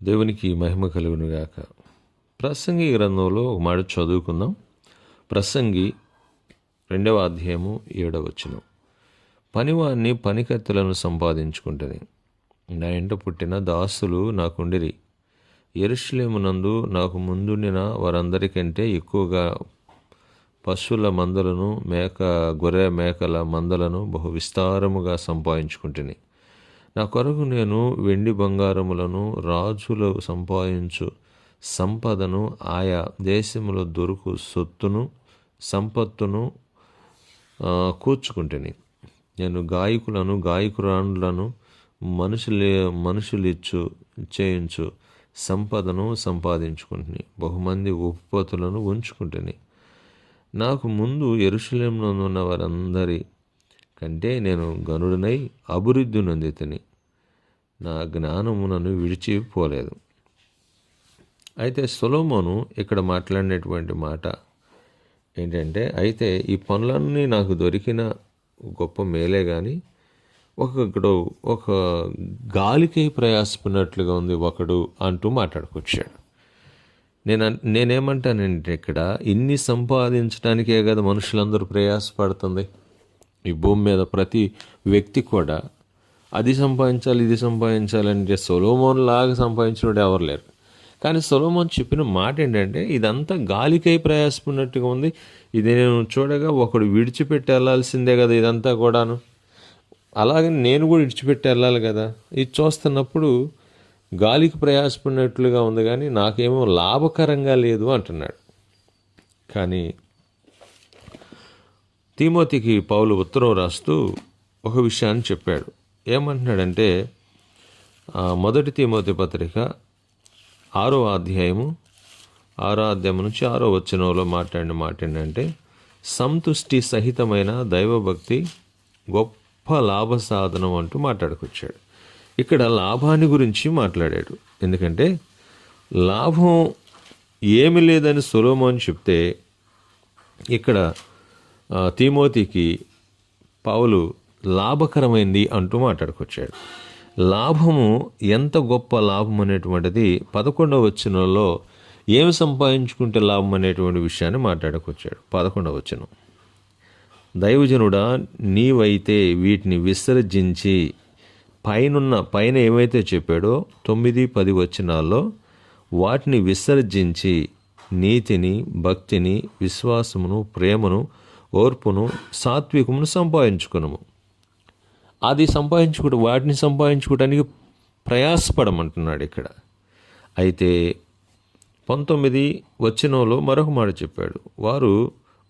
దేవునికి మహిమ కలుగునుగాక. ప్రసంగి గ్రంథంలో ఒక మాట చదువుకుందాం. ప్రసంగి 2వ అధ్యాయము 7వ వచనం. పనివాణ్ణి పనికత్తెలను సంపాదించుకుంటని, నా ఇంట పుట్టిన దాసులు నాకుండిరి. యెరూషలేమునందు నాకు ముందుండిన వారందరికంటే ఎక్కువగా పశువుల మందలను గొర్రె మేకల మందలను బహు విస్తారముగా సంపాదించుకుంటుని. నా కొరకు నేను వెండి బంగారములను, రాజులు సంపాదించు సంపదను, ఆయా దేశములో దొరుకు సొత్తును సంపత్తును కూర్చుకుంటుని. నేను గాయకులను గాయకురాండ్లను మనుషులిచ్చు చేయించు సంపదను సంపాదించుకుంటుని. బహుమంది ఉపపతులను ఉంచుకుంటుని. నాకు ముందు యెరూషలేములో ఉన్న వారందరి కంటే నేను గనుడనై అభివృద్ధి నొందితిని. నా జ్ఞానము నన్ను విడిచిపోలేదు. అయితే సొలొమోను ఇక్కడ మాట్లాడినటువంటి మాట ఏంటంటే, అయితే ఈ పనులన్నీ నాకు దొరికిన గొప్ప మేలే కానీ ఒక గాలికై ప్రయాసపడినట్లుగా ఉంది ఒకడు అంటూ మాట్లాడుకొచ్చాడు. నేనేమంటానంటే, ఇక్కడ ఇన్ని సంపాదించడానికే కదా మనుషులందరూ ప్రయాసపడుతుంది. ఈ భూమి మీద ప్రతి వ్యక్తి కూడా అది సంపాదించాలి ఇది సంపాదించాలంటే సొలొమోన్ లాగా సంపాదించినోడు ఎవరు లేరు. కానీ సొలొమోన్ చెప్పిన మాట ఏంటంటే, ఇదంతా గాలికై ప్రయాసపడినట్టుగా ఉంది. ఇది నేను చూడగా ఒకడు విడిచిపెట్టి వెళ్ళాల్సిందే కదా ఇదంతా కూడాను. అలాగే నేను కూడా విడిచిపెట్టి వెళ్ళాలి కదా. ఇది చూస్తున్నప్పుడు గాలికి ప్రయాసపడినట్లుగా ఉంది కానీ నాకేమో లాభకరంగా లేదు అంటున్నాడు. కానీ తిమోతికి పౌలు ఉత్తరం రాస్తూ ఒక విషయాన్ని చెప్పాడు. ఏమంటున్నాడంటే, 1 తిమోతి పత్రిక 6వ అధ్యాయము నుంచి 6వ వచనంలో మాట్లాడిన మాట ఏంటంటే, సంతుష్టి సహితమైన దైవభక్తి గొప్ప లాభ సాధనం అంటూ మాట్లాడుకొచ్చాడు. ఇక్కడ లాభాన్ని గురించి మాట్లాడాడు. ఎందుకంటే లాభం ఏమి లేదని సొలొమోను చెప్తే, ఇక్కడ తిమోతికి పౌలు లాభకరమైంది అంటూ మాట్లాడుకొచ్చాడు. లాభము ఎంత గొప్ప లాభం అనేటువంటిది 11వ వచనంలో ఏమి సంపాదించుకుంటే లాభం అనేటువంటి విషయాన్ని మాట్లాడుకొచ్చాడు. 11వ వచనం, దైవజనుడా నీవైతే వీటిని విసర్జించి పైన ఏమైతే చెప్పాడో 9, 10 వచనాల్లో వాటిని విసర్జించి నీతిని, భక్తిని, విశ్వాసమును, ప్రేమను, ఓర్పును, సాత్వికమును సంపాదించుకునము. వాటిని సంపాదించుకోవడానికి ప్రయాసపడమంటున్నాడు ఇక్కడ. అయితే 19 వచనంలో మరొక మాట చెప్పాడు. వారు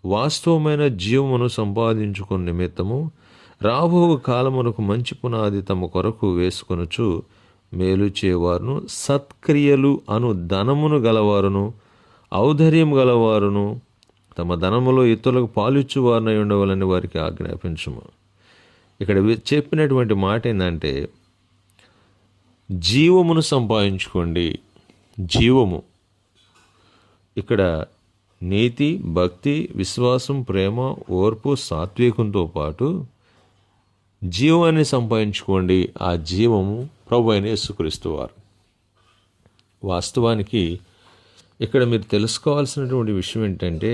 వాస్తవమైన జీవమును సంపాదించుకున్న నిమిత్తము రాబో కాలమునకు మంచి పునాది తమ కొరకు వేసుకొనుచు మేలు చేయవారును, సత్క్రియలు అను ధనమును గలవారును, ఔదార్యం గలవారును, తమ ధనములో ఇతరులకు పాలిచ్చువారినై ఉండవాలని వారికి ఆజ్ఞాపించుము. ఇక్కడ చెప్పినటువంటి మాట ఏంటంటే, జీవమును సంపాదించుకోండి. జీవము ఇక్కడ నీతి, భక్తి, విశ్వాసం, ప్రేమ, ఓర్పు, సాత్వికంతో పాటు జీవాన్ని సంపాదించుకోండి. ఆ జీవము ప్రభు అయిన యేసుక్రీస్తు వారు. వాస్తవానికి ఇక్కడ మీరు తెలుసుకోవాల్సినటువంటి విషయం ఏంటంటే,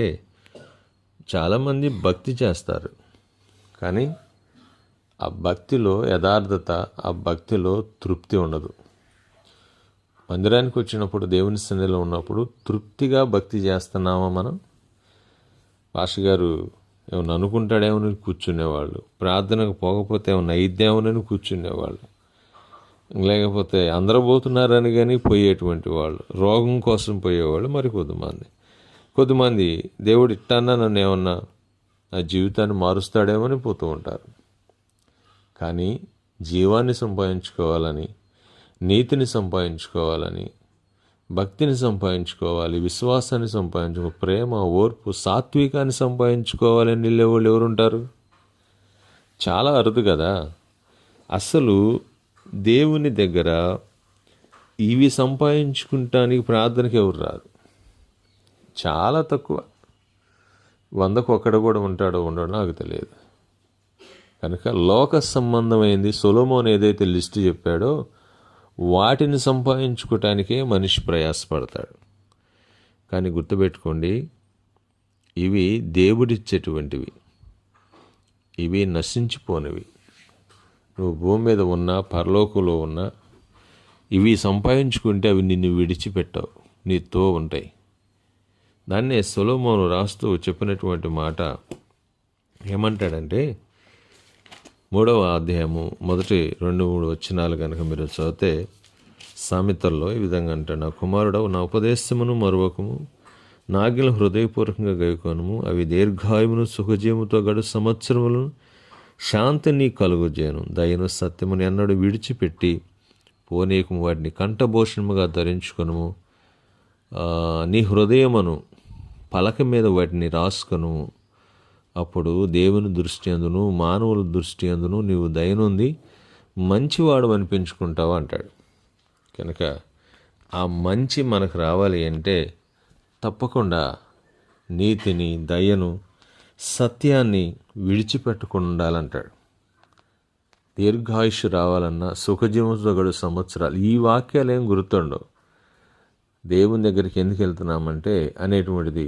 చాలామంది భక్తి చేస్తారు కానీ ఆ భక్తిలో యథార్థత, ఆ భక్తిలో తృప్తి ఉండదు. మందిరానికి వచ్చినప్పుడు, దేవుని సన్నిధిలో ఉన్నప్పుడు తృప్తిగా భక్తి చేస్తున్నామా మనం? పాస్టర్ గారు ఏమన్నా అనుకుంటాడేమోనని కూర్చునేవాళ్ళు, ప్రార్థనకు పోకపోతే ఏమన్నా అయిద్దేమోనని కూర్చునేవాళ్ళు, లేకపోతే అందరూ పోతున్నారని కానీ పోయేటువంటి వాళ్ళు, రోగం కోసం పోయేవాళ్ళు మరి కొద్దిమంది దేవుడు ఇట్టన్నా నన్ను ఏమన్నా నా జీవితాన్ని మారుస్తాడేమని పోతూ ఉంటారు. కానీ జీవాన్ని సంపాదించుకోవాలని, నీతిని సంపాదించుకోవాలని, భక్తిని సంపాదించుకోవాలి, విశ్వాసాన్ని సంపాదించుకోవాలి, ప్రేమ, ఓర్పు, సాత్వికాన్ని సంపాదించుకోవాలని వెళ్ళేవాళ్ళు ఎవరుంటారు? చాలా అరుదు కదా. అసలు దేవుని దగ్గర ఇవి సంపాదించుకుంటానికి ప్రార్థనకి ఎవరు రారు, చాలా తక్కువ. 100కు ఒక్కడు కూడా ఉంటాడో ఉండడో నాకు తెలియదు. కనుక లోక సంబంధమైంది సొలొమోను ఏదైతే లిస్టు చెప్పాడో వాటిని సంపాదించుకోవటానికే మనిషి ప్రయాసపడతాడు. కానీ గుర్తుపెట్టుకోండి, ఇవి దేవుడిచ్చేటువంటివి, ఇవి నశించిపోనివి. నువ్వు భూమి మీద ఉన్నా పరలోకంలో ఉన్నా ఇవి సంపాదించుకుంటే అవి నిన్ను విడిచిపెట్టవు, నీతో ఉంటాయి. దాన్నే సొలొమోను రాస్తూ చెప్పినటువంటి మాట ఏమంటాడంటే, 3వ అధ్యాయము మొదటి 2-3 వచనాలు కనుక మీరు చదివితే సామెతల్లో ఈ విధంగా అంటాడు, నా కుమారుడవు నా ఉపదేశమును మరువకము, నాగిల హృదయపూర్వకంగా గైకొనుము, అవి దీర్ఘాయుమును సుఖజీవముతో గడు సంవత్సరములను శాంతిని కలుగుజేయను. దయను సత్యమును ఎన్నడూ విడిచిపెట్టి పోనీకము, వాటిని కంఠభూషణముగా ధరించుకొనుము. నీ హృదయమును పలక మీద వాటిని రాసుకొను. అప్పుడు దేవుని దృష్టి అందును మానవుల దృష్టి అందును నీవు దయనుంది మంచివాడు అనిపించుకుంటావు అంటాడు. కనుక ఆ మంచి మనకు రావాలి అంటే తప్పకుండా నీతిని, దయను, సత్యాన్ని విడిచిపెట్టకుండా ఉండాలంటాడు. దీర్ఘాయుష్ రావాలన్నా, సుఖజీవంతో గడు సంవత్సరాలు, ఈ వాక్యాలు ఏం గుర్తుండవు. దేవుని దగ్గరికి ఎందుకు వెళ్తున్నామంటే అనేటువంటిది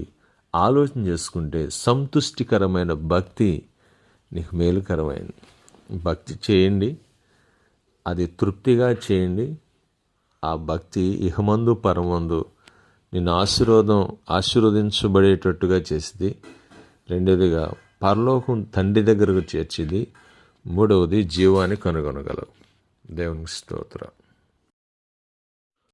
ఆలోచన చేసుకుంటే సంతుష్టికరమైన భక్తి నీకు మేలుకరమైంది. భక్తి చేయండి, అది తృప్తిగా చేయండి. ఆ భక్తి ఇహమందు పరమందు నిన్ను ఆశీర్వదించబడేటట్టుగా చేసింది. రెండవదిగా పరలోకం తండ్రి దగ్గరకు చేర్చింది. మూడవది జీవాన్ని కనుగొనగలవు. దేవునికి స్తోత్రం.